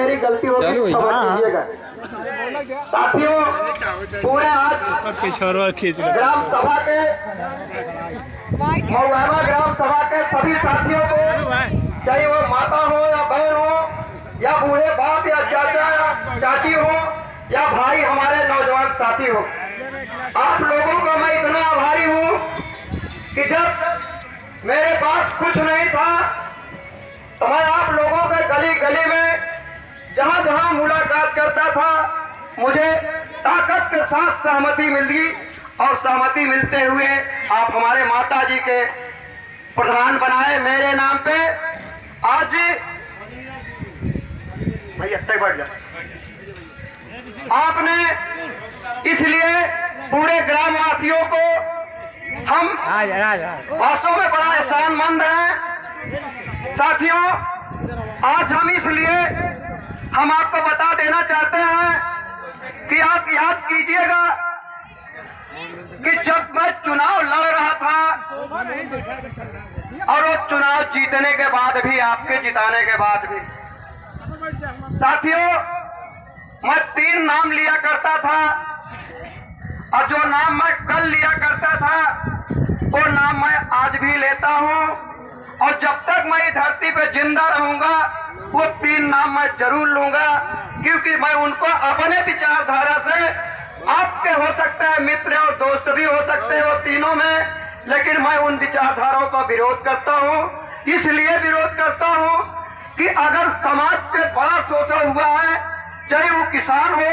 मेरी गलती होगी क्षमा कीजिएगा। साथियों, पूरे आज ग्राम सभा के महुआमा ग्राम सभा के सभी साथियों को, चाहे वो माता हो या बहन हो या बूढ़े बाप या चाचा या चाची हो या भाई हमारे नौजवान साथी हो, आप लोगों का मैं इतना आभारी हूँ कि जब मेरे पास कुछ नहीं था तो मैं आप लोगों के गली गली में जहां जहां मुलाकात करता था, मुझे ताकत के साथ सहमति मिली और सहमति मिलते हुए आप हमारे माता जी के प्रधान बनाए मेरे नाम पे। आज भैया तक बढ़ जाए, आपने इसलिए पूरे ग्रामवासियों को हम वास्तव में बड़ा एहसानमंद हैं। साथियों, आज हम इसलिए हम आपको बता देना चाहते हैं कि आप याद कीजिएगा कि जब मैं चुनाव लड़ रहा था और वो चुनाव जीतने के बाद भी, आपके जिताने के बाद भी, साथियों मैं 3 नाम लिया करता था और जो नाम मैं कल लिया करता था वो नाम मैं आज भी लेता हूं और जब तक मैं इस धरती पे जिंदा रहूंगा वो 3 नाम मैं जरूर लूंगा, क्योंकि मैं उनको अपने विचारधारा से, आपके हो सकते हैं मित्र और दोस्त भी हो सकते हैं वो तीनों में, लेकिन मैं उन विचारधाराओं का विरोध करता हूं। इसलिए विरोध करता हूं कि अगर समाज के बड़ा शोषण हुआ है, चाहे वो किसान हो,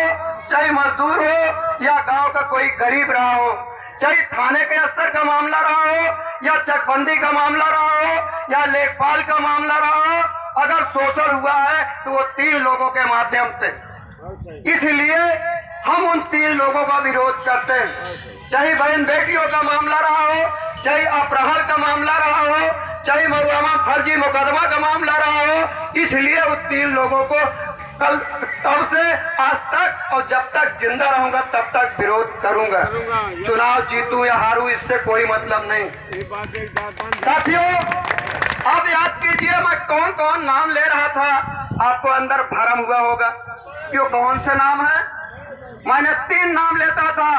चाहे मजदूर हो या गांव का कोई गरीब रहा हो, चाहे थाने के स्तर का मामला रहा हो या चकबंदी का मामला रहा हो या लेखपाल का मामला रहा हो, अगर शोषण हुआ है तो वो 3 लोगों के माध्यम से। इसलिए हम उन 3 लोगों का विरोध करते हैं, चाहे बहन बेटियों का मामला रहा हो, चाहे अपहरण का मामला रहा हो, चाहे महुआमा फर्जी मुकदमा का मामला रहा हो। इसलिए उन 3 लोगों को कल तब से आज तक और जब तक जिंदा रहूंगा तब तक विरोध करूंगा। चुनाव जीतूं या हारूं इससे कोई मतलब नहीं। साथियों, आप याद कीजिए मैं कौन कौन नाम ले रहा था, आपको अंदर भरम हुआ होगा क्यों, कौन से नाम है। मैंने 3 नाम लेता था,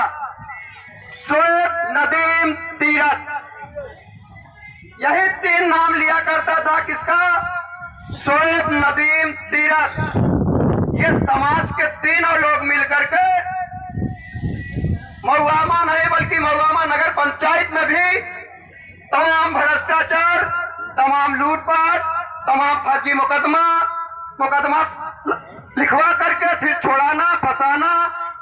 शोएब, नदीम, तीरथ, यही 3 नाम लिया करता था। किसका? शोएब, नदीम, तीरथ। ये समाज के तीनों लोग मिलकर के महुआमा नहीं बल्कि महुआमा नगर पंचायत में भी तमाम भ्रष्टाचार, तमाम लूटपाट, तमाम फर्जी मुकदमा लिखवा करके फिर छोड़ाना, फंसाना।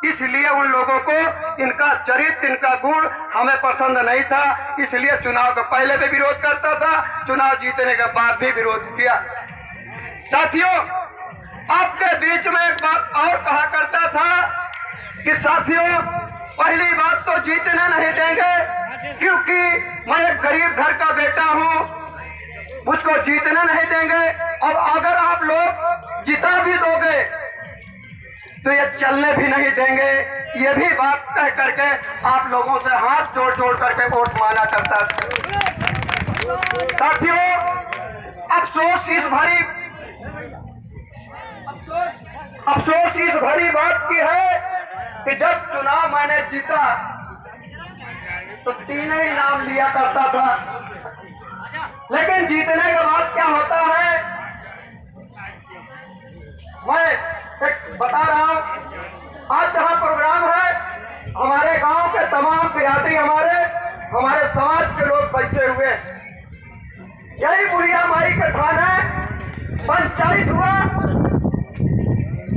इसलिए उन लोगों को इनका चरित्र, इनका गुण हमें पसंद नहीं था, इसलिए चुनाव के पहले भी विरोध करता था, चुनाव जीतने के बाद भी विरोध किया। साथियों, आपके बीच में एक बात और कहा करता था कि साथियों, पहली बात तो जीतने नहीं देंगे, क्योंकि मैं एक गरीब घर का बेटा हूं, मुझको जीतने नहीं देंगे, और अगर आप लोग जिता भी दोगे तो ये चलने भी नहीं देंगे। ये भी बात तय करके आप लोगों से हाथ जोड़ जोड़ करके वोट मांगा करता था। साथियों, अफसोस इस भरी बात की है कि जब चुनाव मैंने जीता तो 3 ही नाम लिया करता था, लेकिन जीतने के बाद क्या होता है, मैं एक बता रहा हूं। आज जहां प्रोग्राम है, हमारे गांव के तमाम बिरादरी, हमारे समाज के लोग बैठे हुए, यही बुढ़िया माई के थाने पंचायत हुआ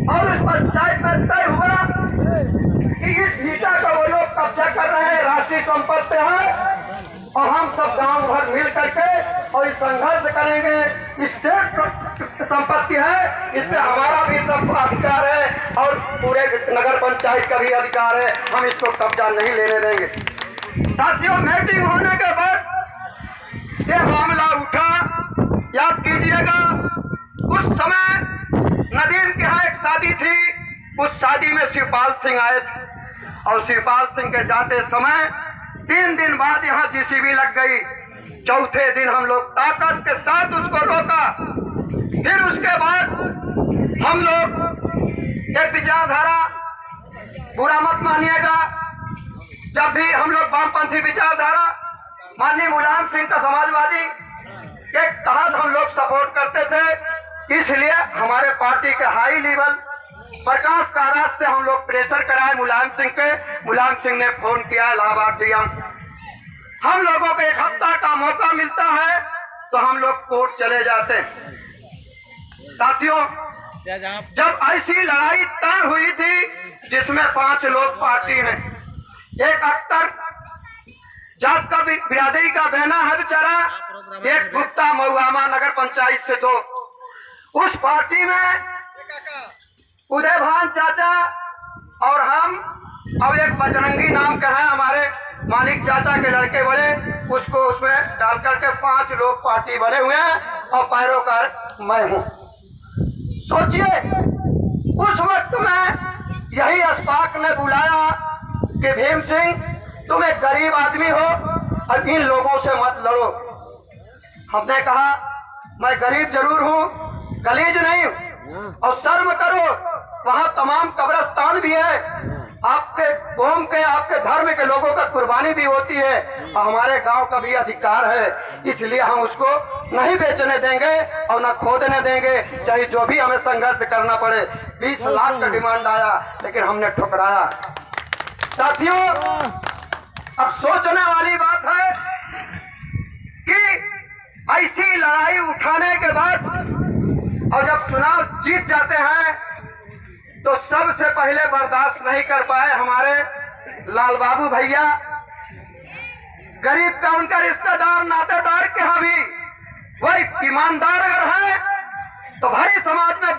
और उस पंचायत में तय हुआ कि इस ईटा का वो लोग कब्जा कर रहे हैं, राष्ट्रीय संपत्ति है, और हम सब गांव भर मिल करके और इस संघर्ष करेंगे। स्टेट संपत्ति है, इससे हमारा भी सब अधिकार है और पूरे नगर पंचायत का भी अधिकार है, हम इसको कब्जा नहीं लेने देंगे। साथियों, मीटिंग होने के बाद ये मामला उठा। याद कीजिएगा, उस समय नदीम के यहाँ एक शादी थी, उस शादी में शिवपाल सिंह आए थे और शिवपाल सिंह के जाते समय 3 दिन बाद यहाँ जेसीबी लग गई। चौथे दिन हम लोग ताकत के साथ उसको रोका। फिर उसके बाद हम लोग एक विचारधारा बुरा मत मानिएगा, जब भी हम लोग वामपंथी विचारधारा माननीय मुलायम सिंह का समाजवादी के तहत हम लोग सपोर्ट करते थे, इसलिए हमारे पार्टी के हाई लेवल प्रकाश काराज से हम लोग प्रेशर कराए मुलायम सिंह के। मुलायम सिंह ने फोन किया इलाहाबाद डीएम, हम लोगों को 1 हफ्ता का मौका मिलता है तो हम लोग कोर्ट चले जाते हैं। साथियों, जब ऐसी लड़ाई तय हुई थी जिसमें 5 लोग पार्टी हैं, एक अख्तर जात का बिरादरी का बहना है बेचारा, एक गुप्ता महुआमा नगर पंचायत से 2, उस पार्टी में उदय भान चाचा और हम, अब एक बजरंगी नाम का है हमारे मालिक चाचा के लड़के बड़े, उसको उसमें डाल करके 5 लोग पार्टी बने हुए हैं और पैरोकार मैं हूँ। सोचिए उस वक्त में यही अशफाक ने बुलाया कि भीम सिंह तुम एक गरीब आदमी हो और इन लोगों से मत लड़ो। हमने कहा मैं गरीब जरूर हूँ, गलीज नहीं हूँ, और शर्म करो, वहाँ तमाम कब्रिस्तान भी है, आपके कौम के आपके धर्म के लोगों का कुर्बानी भी होती है और हमारे गांव का भी अधिकार है, इसलिए हम उसको नहीं बेचने देंगे और न खोदने देंगे, चाहे जो भी हमें संघर्ष करना पड़े। 20 लाख का डिमांड आया लेकिन हमने ठुकराया। साथियों, अब सोचने वाली बात है कि ऐसी लड़ाई उठाने के बाद और जब चुनाव जीत जाते हैं तो सबसे पहले बर्दाश्त नहीं कर पाए हमारे लाल बाबू भैया, गरीब का उनका रिश्तेदार नातेदार के यहाँ भी वही ईमानदार अगर है तो भरी समाज में